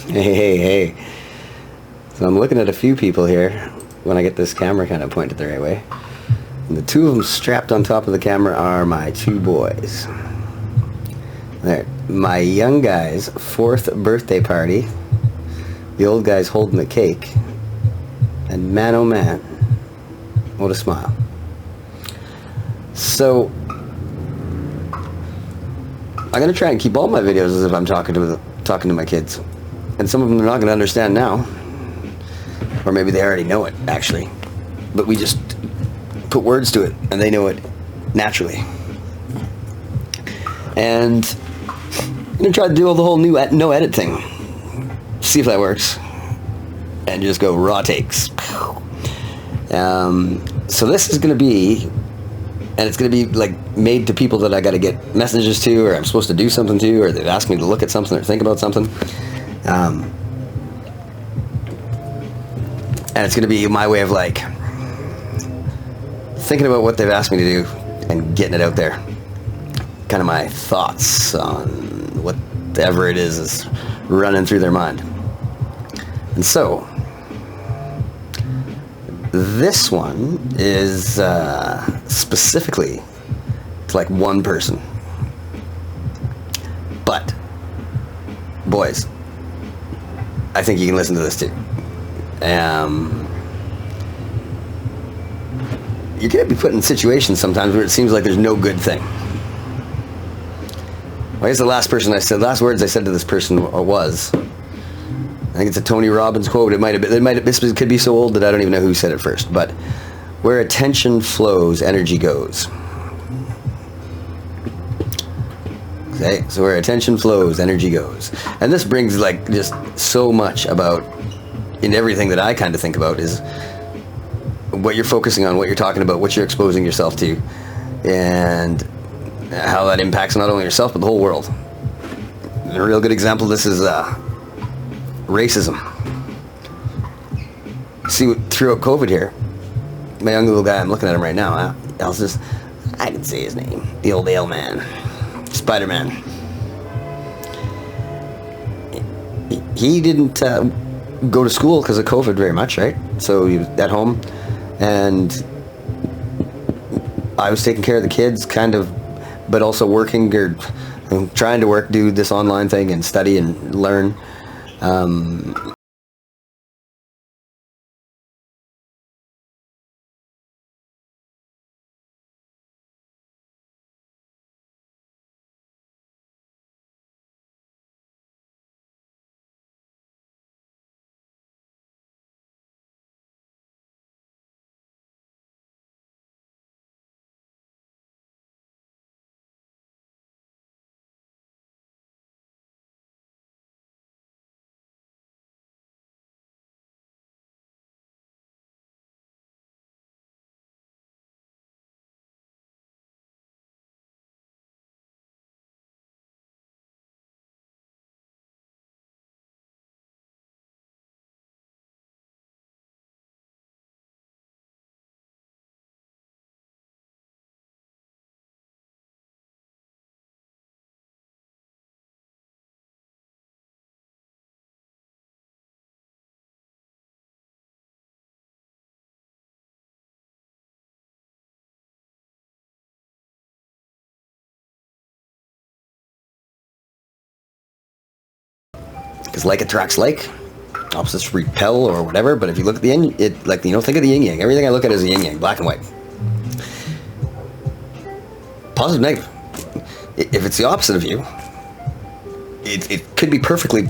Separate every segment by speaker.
Speaker 1: Hey. So I'm looking at a few people here when I get this camera kind of pointed the right way. And the two of them strapped on top of the camera are my two boys. There, my young guy's 4th birthday party. The old guy's holding the cake. And man, oh man, what a smile. So, I'm going to try and keep all my videos as if I'm talking to my kids. And some of them they're not going to understand now. Or maybe they already know it, actually. But we just put words to it, and they know it naturally. And I'm going to try to do the whole new no edit thing. See if that works. And just go raw takes. So this is going to be, and it's going to be like made to people that I got to get messages to, or I'm supposed to do something to, or they've asked me to look at something or think about something. And it's going to be my way of like thinking about what they've asked me to do and getting it out there. Kind of my thoughts on whatever it is running through their mind. And so, this one is specifically to like one person. But, boys, I think you can listen to this too. You're going to be put in situations sometimes where it seems like there's no good thing. Well, I guess the last words I said to this person was, I think it's a Tony Robbins quote. This could be so old that I don't even know who said it first. But where attention flows, energy goes. Okay, so where attention flows, energy goes. And this brings like just so much about, in everything that I kind of think about, is what you're focusing on, what you're talking about, what you're exposing yourself to, and how that impacts not only yourself but the whole world. And a real good example of this is racism. See, throughout COVID here, my young little guy, I'm looking at him right now, I can say his name, the old ale man, Spider-Man. He didn't go to school because of COVID very much, right? So he was at home, and I was taking care of the kids, kind of, but also working or trying to work, do this online thing and study and learn. Because like attracts like, opposites repel or whatever. But if you look at the yin, think of the yin yang. Everything I look at is a yin yang, black and white. Positive, negative. If it's the opposite of you, it could be perfectly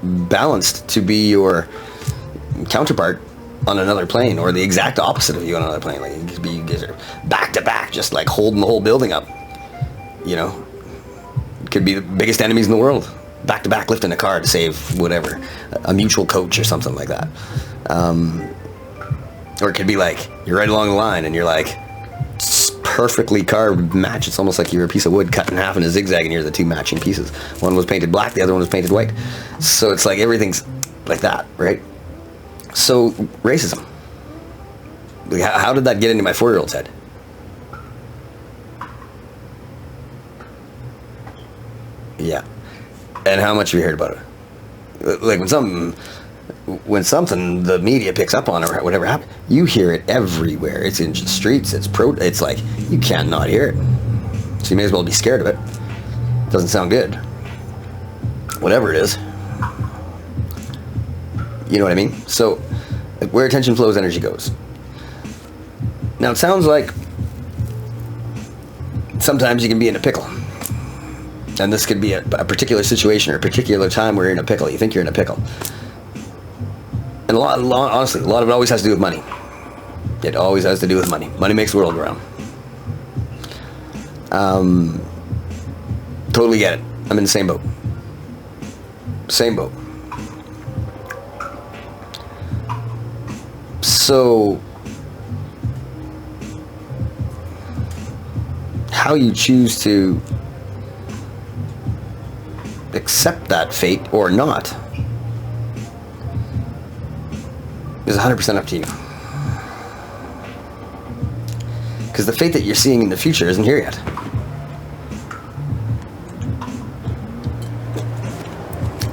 Speaker 1: balanced to be your counterpart on another plane, or the exact opposite of you on another plane. Like, you guys are back to back, just like holding the whole building up. You know, it could be the biggest enemies in the world. Back to back, lifting a car to save whatever, a mutual coach or something like that. Or it could be like you're right along the line and you're like perfectly carved match. It's almost like you're a piece of wood cut in half in a zigzag, and you're the two matching pieces. One was painted black, the other one was painted white. So it's like everything's like that, right? So racism. How did that get into my 4-year-old's head? Yeah. And how much have you heard about it? Like when something the media picks up on or whatever happened, you hear it everywhere. It's in the streets. It's like you can't not hear it. So you may as well be scared of it. Doesn't sound good. Whatever it is. You know what I mean? So where attention flows, energy goes. Now it sounds like sometimes you can be in a pickle. And this could be a particular situation or a particular time where you're in a pickle. You think you're in a pickle. And honestly, a lot of it always has to do with money. It always has to do with money. Money makes the world go round. Totally get it. I'm in the same boat. Same boat. So, how you choose to accept that fate or not is 100% up to you. Because the fate that you're seeing in the future isn't here yet.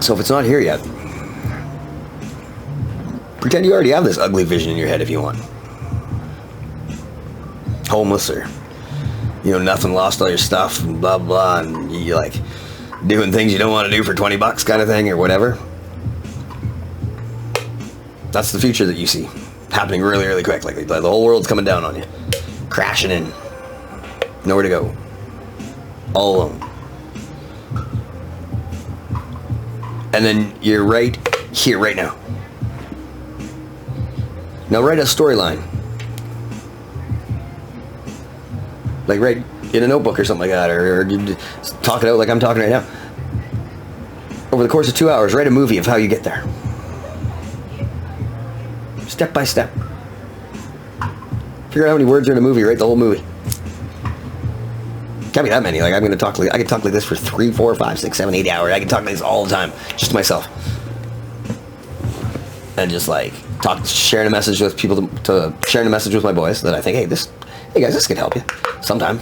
Speaker 1: So if it's not here yet, pretend you already have this ugly vision in your head if you want. Homeless or, nothing, lost all your stuff and blah, blah, and you like doing things you don't want to do for $20 kind of thing or whatever. That's the future that you see happening really, really quick. Like the whole world's coming down on you. Crashing in. Nowhere to go. All alone. And then you're right here, right now. Now write a storyline. Like write in a notebook or something like that, or talk it out like I'm talking right now. Over the course of 2 hours, write a movie of how you get there. Step by step. Figure out how many words are in a movie, write the whole movie. Can't be that many. Like I can talk like this for 3, 4, 5, 6, 7, 8 hours. I can talk like this all the time, just to myself. And just like sharing a message with people, sharing a message with my boys that I think, hey guys, this could help you sometime.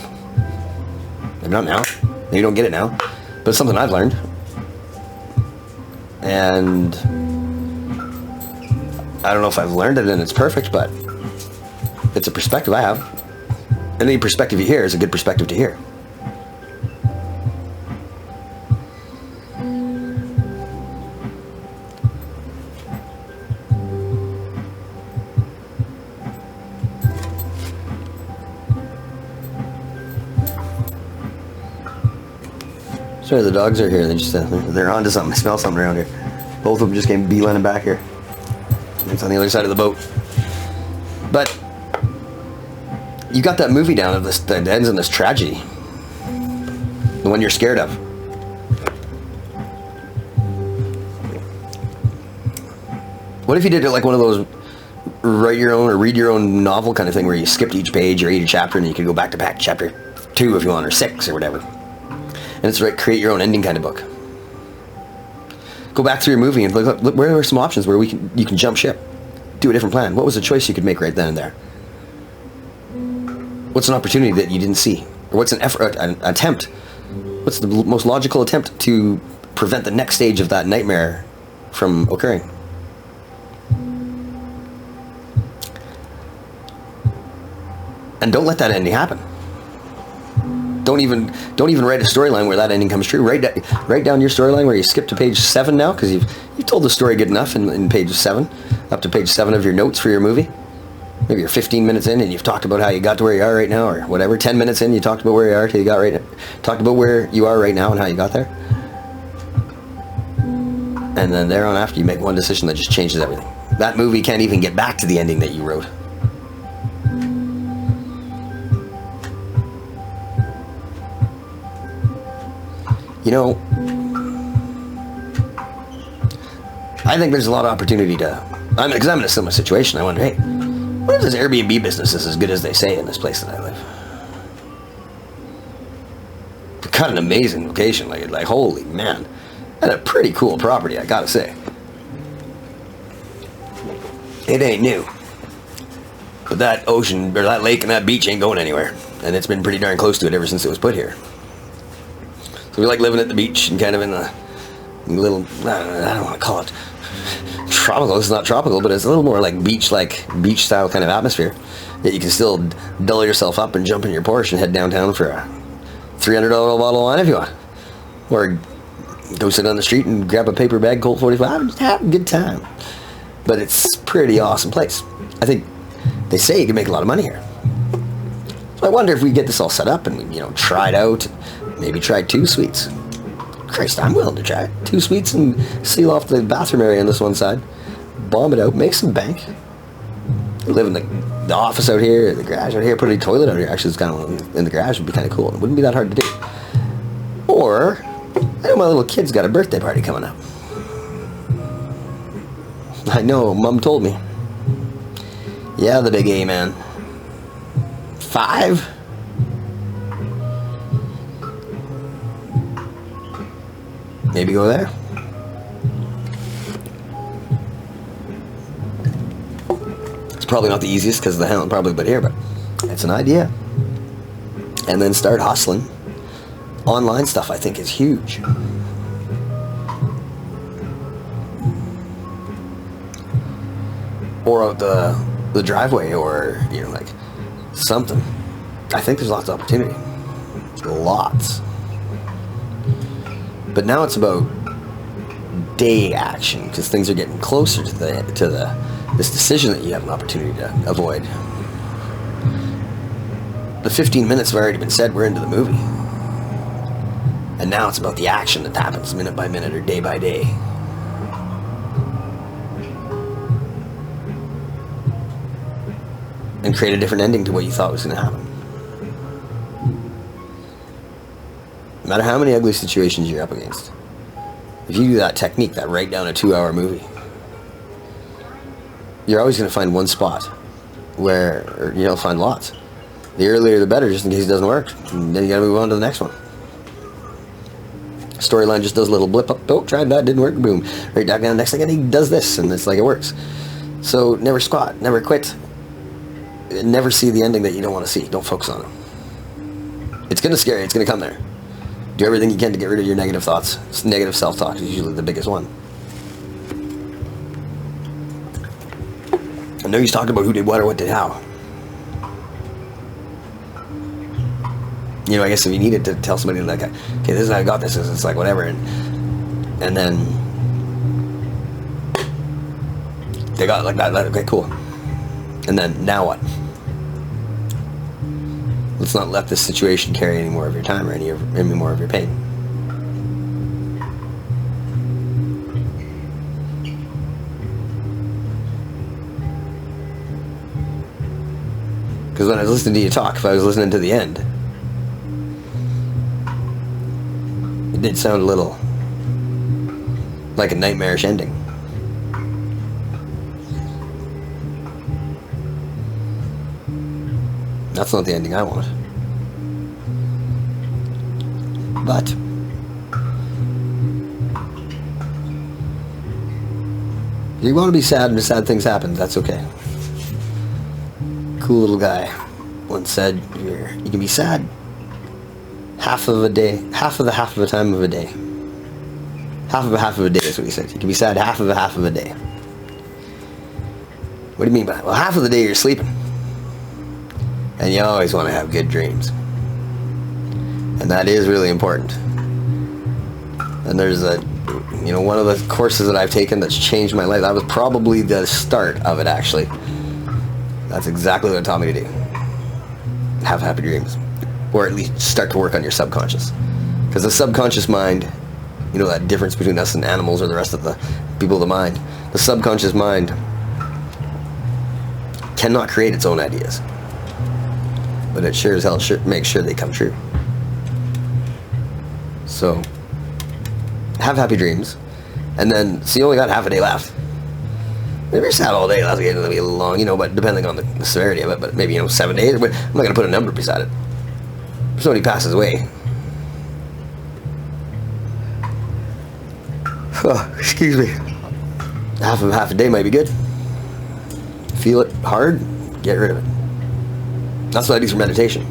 Speaker 1: Maybe not now. Maybe you don't get it now, but it's something I've learned. And I don't know if I've learned it and it's perfect, but it's a perspective I have. And any perspective you hear is a good perspective to hear. Sorry, the dogs are here. They're onto something. I smell something around here. Both of them just came beelining back here. It's on the other side of the boat. But you got that movie down of this that ends in this tragedy. The one you're scared of. What if you did it like one of those write your own or read your own novel kind of thing where you skipped each page or each chapter and you could go back to chapter 2 if you want, or 6 or whatever. And it's like create your own ending kind of book. Go back through your movie and look where are some options where you can jump ship. Do a different plan. What was a choice you could make right then and there? What's an opportunity that you didn't see? Or what's an effort, an attempt? What's the most logical attempt to prevent the next stage of that nightmare from occurring? And don't let that ending happen. Don't even write a storyline where that ending comes true. Write down your storyline where you skip to page 7 now, because you've told the story good enough in page 7, up to page 7 of your notes for your movie. Maybe you're 15 minutes in and you've talked about how you got to where you are right now, or whatever. 10 minutes in, you talked about where you are till you got talked about where you are right now and how you got there. And then there on after, you make one decision that just changes everything. That movie can't even get back to the ending that you wrote. I think there's a lot of opportunity because I'm in a similar situation. I wonder, hey, what if this Airbnb business is as good as they say in this place that I live? It's got an amazing location. Like holy man. And a pretty cool property, I gotta say. It ain't new. But that ocean, or that lake and that beach ain't going anywhere. And it's been pretty darn close to it ever since it was put here. So we like living at the beach and kind of in A little, I don't want to call it tropical. It's not tropical, but it's a little more like beach style kind of atmosphere. That you can still dull yourself up and jump in your Porsche and head downtown for a $300 bottle of wine if you want. Or go sit on the street and grab a paper bag, Colt 45, and just have a good time. But it's a pretty awesome place. I think they say you can make a lot of money here. So I wonder if we get this all set up and we, try it out. Maybe try 2 suites. Christ, I'm willing to try it. 2 suites and seal off the bathroom area on this one side. Bomb it out, make some bank. Live in the office out here, the garage out here, put a toilet out here. Actually, it's kind of in the garage would be kind of cool. It wouldn't be that hard to do. Or, I know my little kid's got a birthday party coming up. I know, Mom told me. Yeah, the big A, man. 5? Maybe go there. It's probably not the easiest because of the hell probably but here, but it's an idea. And then start hustling. Online stuff I think is huge. Or out the driveway, or like something. I think there's lots of opportunity. Lots. But now it's about day action because things are getting closer to this decision that you have an opportunity to avoid. The 15 minutes have already been said. We're into the movie. And now it's about the action that happens minute by minute or day by day. And create a different ending to what you thought was going to happen. No matter how many ugly situations you're up against, if you do that technique, that write down a 2-hour movie, you're always going to find one spot where, or you'll find lots. The earlier the better, just in case it doesn't work. And then you got to move on to the next one. Storyline just does a little blip up. Oh, tried that, didn't work. Boom. Right back down. Next thing, and he does this, and it's like it works. So never squat, never quit. Never see the ending that you don't want to see. Don't focus on it. It's going to scare you. It's going to come there. Do everything you can to get rid of your negative thoughts. Negative self-talk is usually the biggest one. I know he's talking about who did what or what did how. I guess if you needed to tell somebody like, okay, this is how I got this, it's like whatever, and then they got it like that, okay, cool. And then, now what? Let's not let this situation carry any more of your time or any more of your pain. Because when I was listening to you talk, if I was listening to the end, it did sound a little like a nightmarish ending. That's not the ending I want. But if you want to be sad and sad things happen, that's okay. Cool little guy once said, you can be sad half of a day, half of a time of a day. Half of a day is what he said. You can be sad half of a day. What do you mean by that? Well, half of the day you're sleeping. And you always want to have good dreams. And that is really important. And there's one of the courses that I've taken that's changed my life. That was probably the start of it, actually. That's exactly what it taught me to do. Have happy dreams. Or at least start to work on your subconscious. Because the subconscious mind, that difference between us and animals or the rest of the people of the mind, the subconscious mind cannot create its own ideas. But it sure as hell makes sure they come true. So, have happy dreams. And then, so you only got half a day left. If you're sad all day, that's going to be a little long, but depending on the severity of it, but maybe, 7 days. But I'm not going to put a number beside it. If somebody passes away. Oh, excuse me. Half a day might be good. Feel it hard, get rid of it. That's what I do for meditation.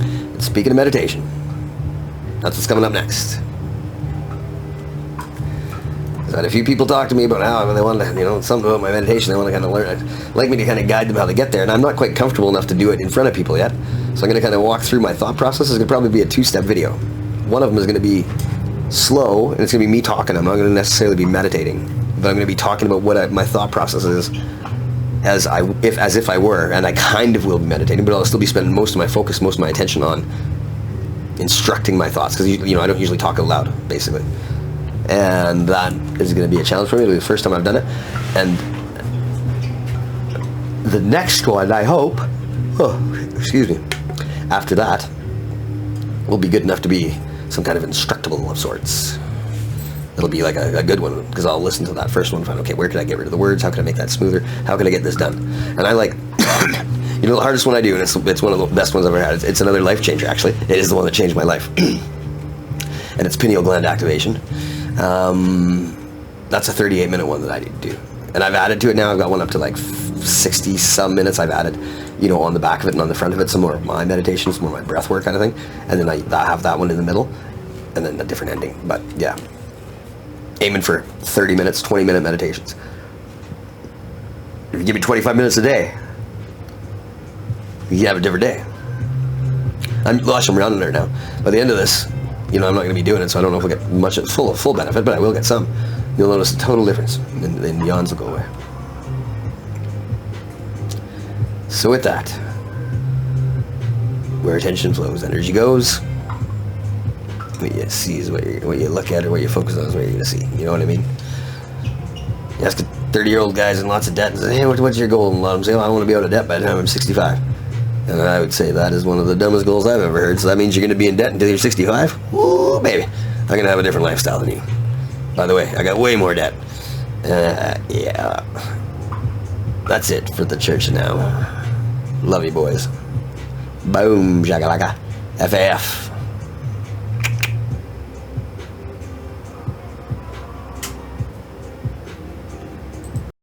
Speaker 1: And speaking of meditation, that's what's coming up next. had a few people talk to me about how they want to, something about my meditation. They want to kind of learn. I'd like me to kind of guide them how to get there, and I'm not quite comfortable enough to do it in front of people yet. So I'm going to kind of walk through my thought process. It's going to probably be a 2-step video. One of them is going to be slow, and it's going to be me talking. I'm not going to necessarily be meditating, but I'm going to be talking about what my thought process is, as if I were, and I kind of will be meditating, but I'll still be spending most of my focus, most of my attention on instructing my thoughts, because I don't usually talk out loud, basically. And that is going to be a challenge for me. It'll be the first time I've done it. And the next one, I hope, after that, will be good enough to be some kind of instructable of sorts. It'll be like a good one, because I'll listen to that first one and find, okay, where can I get rid of the words? How can I make that smoother? How can I get this done? And I like, the hardest one I do, and it's one of the best ones I've ever had. It's another life changer, actually. It is the one that changed my life. And it's pineal gland activation. That's a 38-minute one that I do. And I've added to it now. I've got one up to like 60-some minutes I've added, on the back of it and on the front of it, some more of my meditation, some more of my breath work kind of thing. And then I have that one in the middle, and then a different ending. But yeah, aiming for 30 minutes, 20-minute meditations. If you give me 25 minutes a day, you have a different day. I'm running there now. By the end of this, I'm not going to be doing it, so I don't know if we'll get much of full benefit, but I will get some. You'll notice a total difference, and then yawns will go away. So with that, where attention flows, energy goes. What you see is what you look at, or what you focus on is what you're going to see. You know what I mean? You ask 30-year-old guys in lots of debt and say, hey, what's your goal? And a lot of them say, I want to be out of debt by the time I'm 65. And I would say that is one of the dumbest goals I've ever heard. So that means you're going to be in debt until you're 65? Ooh, baby. I'm going to have a different lifestyle than you. By the way, I got way more debt. Yeah. That's it for the church now. Love you, boys. Boom, shakalaka. FAF.